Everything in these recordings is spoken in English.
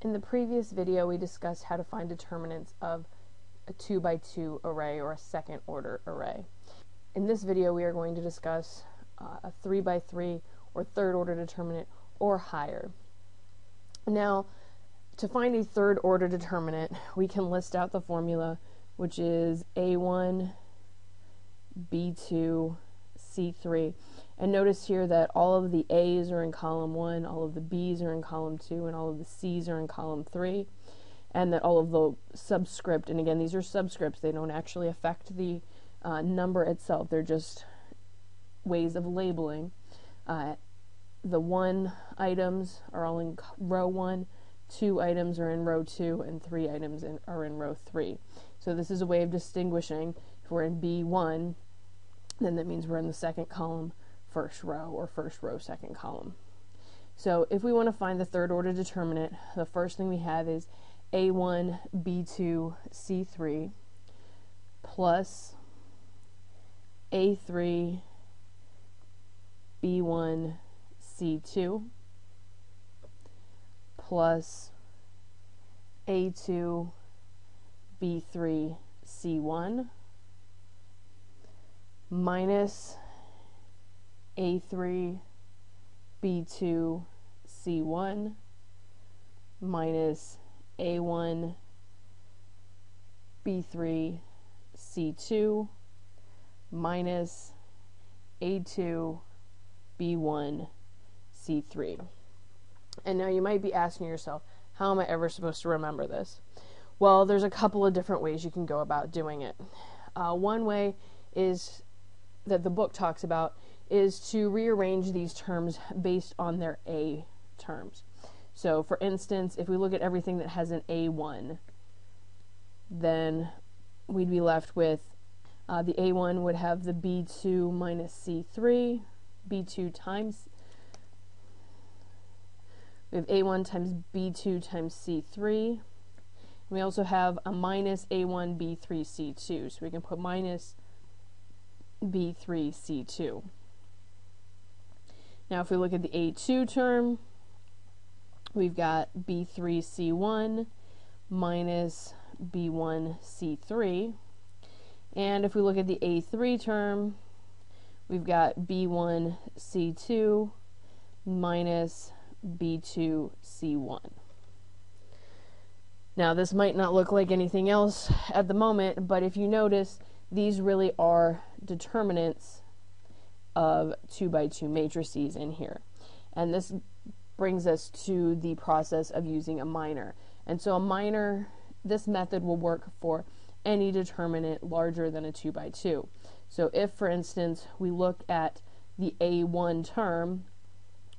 In the previous video, we discussed how to find determinants of a 2 by 2 array or a second order array. In this video, we are going to discuss a 3 by 3 or third order determinant or higher. Now, to find a third order determinant, we can list out the formula, which is A1, B2, C3. And notice here that all of the A's are in column 1, all of the B's are in column 2, and all of the C's are in column 3. And that all of the subscript, and again, these are subscripts, they don't actually affect the number itself, they're just ways of labeling. The 1 items are all in row 1, 2 items are in row 2, and 3 items are in row 3. So this is a way of distinguishing. If we're in B1, then that means we're in the second column, first row, or first row, second column. So if we want to find the third order determinant, the first thing we have is A1, B2, C3 plus A3, B1, C2 plus A2, B3, C1 minus A3, B2, C1 minus A1, B3, C2 minus A2, B1, C3. And now you might be asking yourself, how am I ever supposed to remember this? Well, there's a couple of different ways you can go about doing it. One way is that the book talks about is to rearrange these terms based on their A terms. So for instance, if we look at everything that has an A1, then we'd be left with the A1 would have the B2 minus C3, B2 times, we have A1 times B2 times C3. We also have a minus A1 B3 C2, so we can put minus B3 C2. Now if we look at the A2 term, we've got B3 C1 minus B1 C3. And if we look at the A3 term, we've got B1 C2 minus B2 C1. Now this might not look like anything else at the moment, but if you notice, these really are determinants of 2 by 2 matrices in here. And this brings us to the process of using a minor. And so a minor, this method will work for any determinant larger than a 2 by 2. So if, for instance, we look at the A1 term,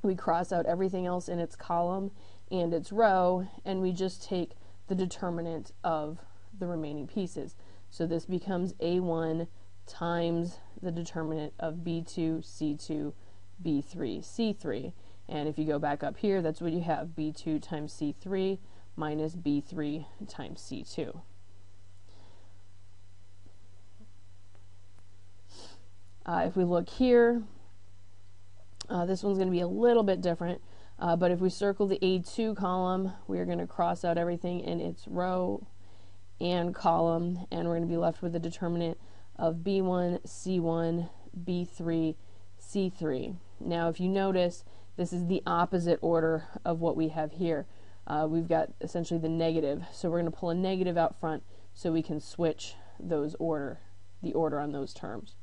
we cross out everything else in its column and its row, and we just take the determinant of the remaining pieces. So this becomes A1 times the determinant of B2, C2, B3, C3. And if you go back up here, that's what you have, B2 times C3 minus B3 times C2. If we look here, this one's going to be a little bit different, but if we circle the A2 column, we're going to cross out everything in its row and column, and we're going to be left with the determinant of B1, C1, B3, C3. Now if you notice, this is the opposite order of what we have here. We've got essentially the negative, so we're going to pull a negative out front so we can switch the order on those terms.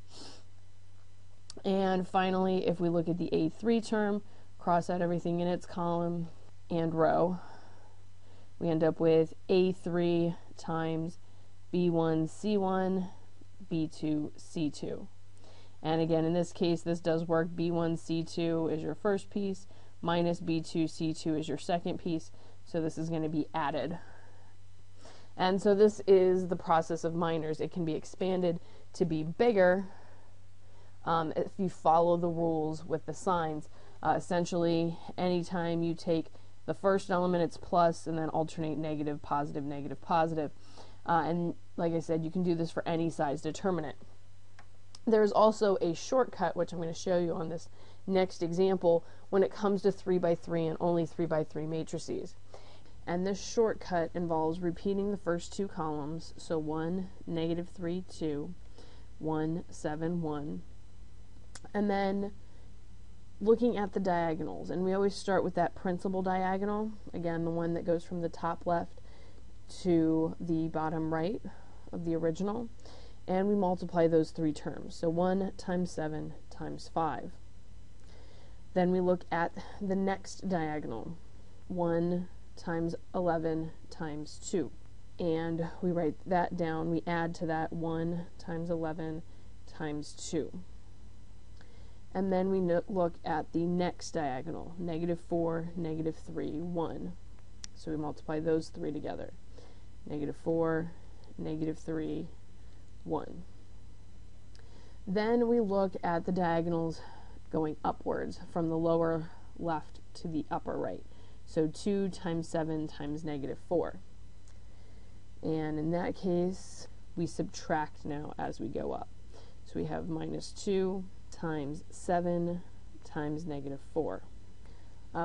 And finally, if we look at the A3 term, cross out everything in its column and row, we end up with A3 times B1 C1, B2 C2. And again, in this case, this does work. B1 C2 is your first piece, minus B2 C2 is your second piece, so this is going to be added. And so this is the process of minors. It can be expanded to be bigger if you follow the rules with the signs. Essentially, anytime you take the first element, it's plus, and then alternate negative, positive, negative, positive. And like I said, you can do this for any size determinant. There's also a shortcut, which I'm going to show you on this next example, when it comes to 3 by 3 and only 3 by 3 matrices. And this shortcut involves repeating the first two columns, so 1, negative 3, 2, 1, 7, 1, and then looking at the diagonals. And we always start with that principal diagonal, again the one that goes from the top left to the bottom right of the original, and we multiply those three terms, so 1 times 7 times 5. Then we look at the next diagonal, 1 times 11 times 2, and we write that down. We add to that 1 times 11 times 2. And then we look at the next diagonal, negative 4, negative 3, 1. So we multiply those three together. Negative 4, negative 3, 1. Then we look at the diagonals going upwards from the lower left to the upper right. So 2 times 7 times negative 4. And in that case, we subtract now as we go up. So we have minus 2 times 7 times negative 4.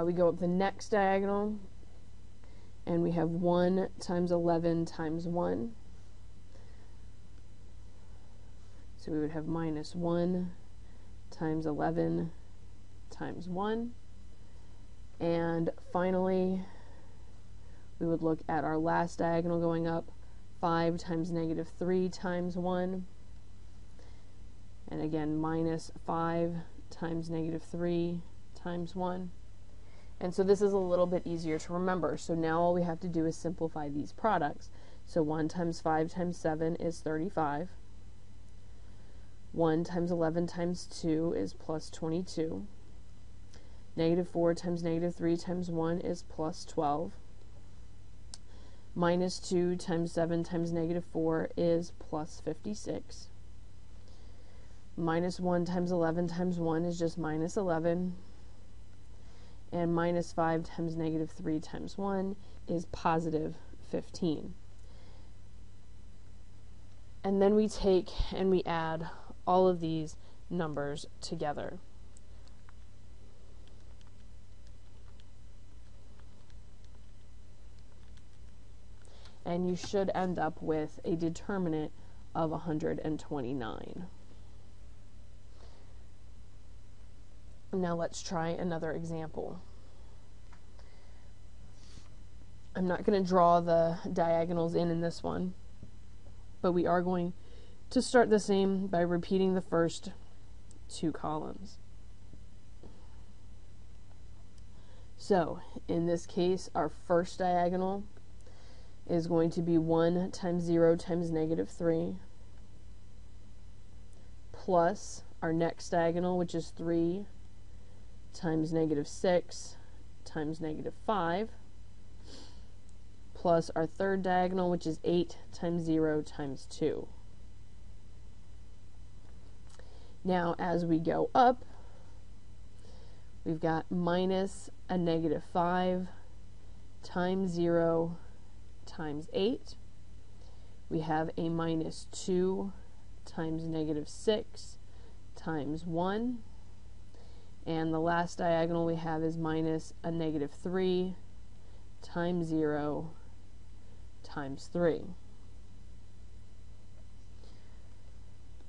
We go up the next diagonal, and we have 1 times 11 times 1. So we would have minus 1 times 11 times 1. And finally, we would look at our last diagonal going up, 5 times negative 3 times 1. And again, minus 5 times negative 3 times 1. And so this is a little bit easier to remember. So now all we have to do is simplify these products. So 1 times 5 times 7 is 35. 1 times 11 times 2 is plus 22. Negative 4 times negative 3 times 1 is plus 12. Minus 2 times 7 times negative 4 is plus 56. Minus 1 times 11 times 1 is just minus 11. And minus 5 times negative 3 times 1 is positive 15. And then we take and we add all of these numbers together. And you should end up with a determinant of 129. Now let's try another example. I'm not going to draw the diagonals in this one, but we are going to start the same by repeating the first two columns. So in this case, our first diagonal is going to be 1 times 0 times negative 3 plus our next diagonal, which is 3 times negative 6 times negative 5, plus our third diagonal, which is 8 times 0 times 2. Now as we go up, we've got minus a negative 5 times 0 times 8. We have a minus 2 times negative 6 times 1. And the last diagonal we have is minus a negative 3 times 0 times 3.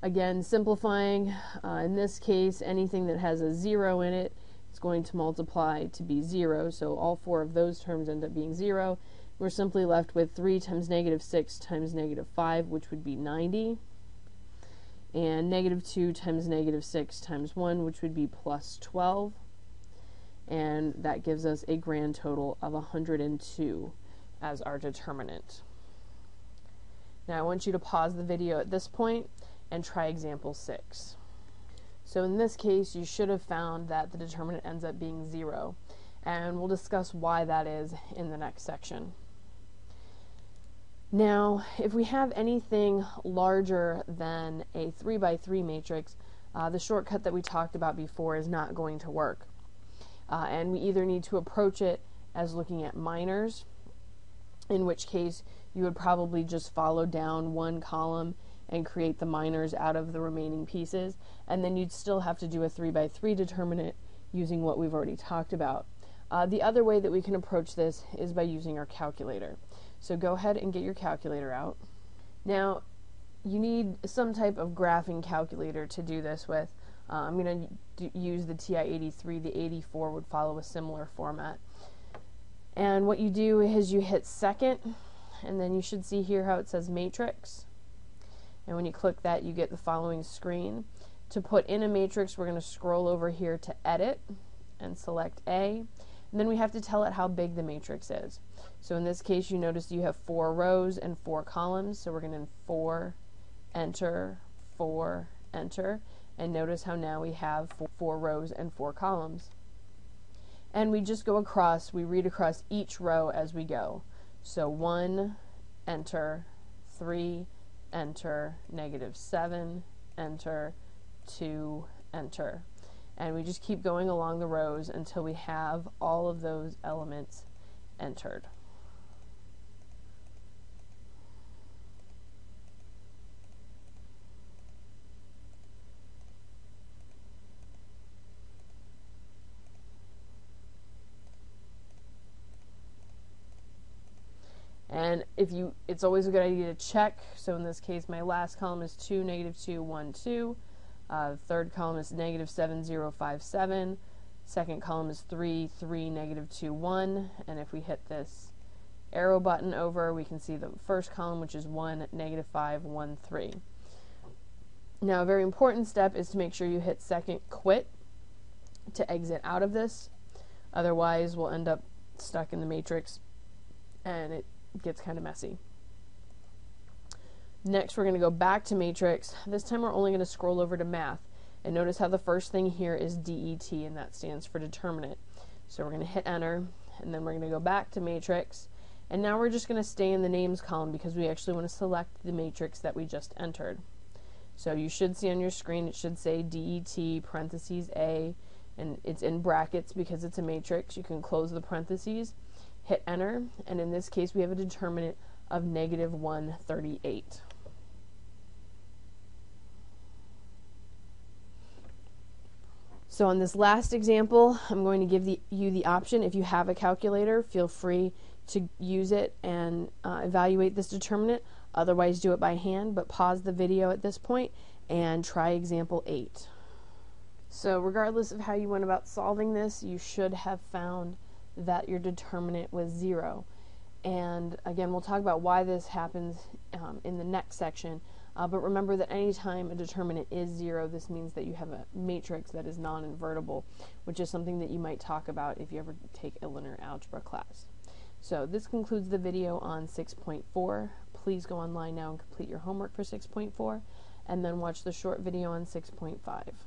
Again, simplifying, in this case, anything that has a 0 in it is going to multiply to be 0, so all four of those terms end up being 0. We're simply left with 3 times negative 6 times negative 5, which would be 90, and negative 2 times negative 6 times 1, which would be plus 12, and that gives us a grand total of 102 as our determinant. Now I want you to pause the video at this point and try example 6. So in this case, you should have found that the determinant ends up being 0, and we'll discuss why that is in the next section. Now, if we have anything larger than a 3 by 3 matrix, the shortcut that we talked about before is not going to work. And we either need to approach it as looking at minors, in which case you would probably just follow down one column and create the minors out of the remaining pieces, and then you'd still have to do a 3 by 3 determinant using what we've already talked about. The other way that we can approach this is by using our calculator. So go ahead and get your calculator out. Now, you need some type of graphing calculator to do this with. I'm going to use the TI-83. The 84 would follow a similar format. And what you do is you hit second, and then you should see here how it says matrix. And when you click that, you get the following screen. To put in a matrix, we're going to scroll over here to edit and select A. And then we have to tell it how big the matrix is. So in this case, you notice you have 4 rows and 4 columns. So we're going to 4, enter, 4, enter. And notice how now we have 4 rows and 4 columns. And we just go across, we read across each row as we go. So 1, enter, 3, enter, -7, enter, 2, enter. And we just keep going along the rows until we have all of those elements entered. And it's always a good idea to check. So in this case, my last column is 2, -2, 1, 2. Third column is -7, 0, 5, 7. Second column is 3, 3, -2, 1. And if we hit this arrow button over, we can see the first column, which is 1, -5, 1, 3. Now, a very important step is to make sure you hit second quit to exit out of this. Otherwise, we'll end up stuck in the matrix, and it gets kind of messy. Next, we're going to go back to matrix. This time we're only going to scroll over to math. And notice how the first thing here is DET, and that stands for determinant. So we're going to hit enter, and then we're going to go back to matrix. And now we're just going to stay in the names column because we actually want to select the matrix that we just entered. So you should see on your screen, it should say DET parentheses A, and it's in brackets because it's a matrix. You can close the parentheses, hit enter, and in this case we have a determinant of -138. So on this last example, I'm going to give you the option, if you have a calculator, feel free to use it and evaluate this determinant. Otherwise, do it by hand, but pause the video at this point and try example 8. So regardless of how you went about solving this, you should have found that your determinant was 0. And again, we'll talk about why this happens in the next section. But remember that anytime a determinant is 0, this means that you have a matrix that is non-invertible, which is something that you might talk about if you ever take a linear algebra class. So this concludes the video on 6.4. Please go online now and complete your homework for 6.4, and then watch the short video on 6.5.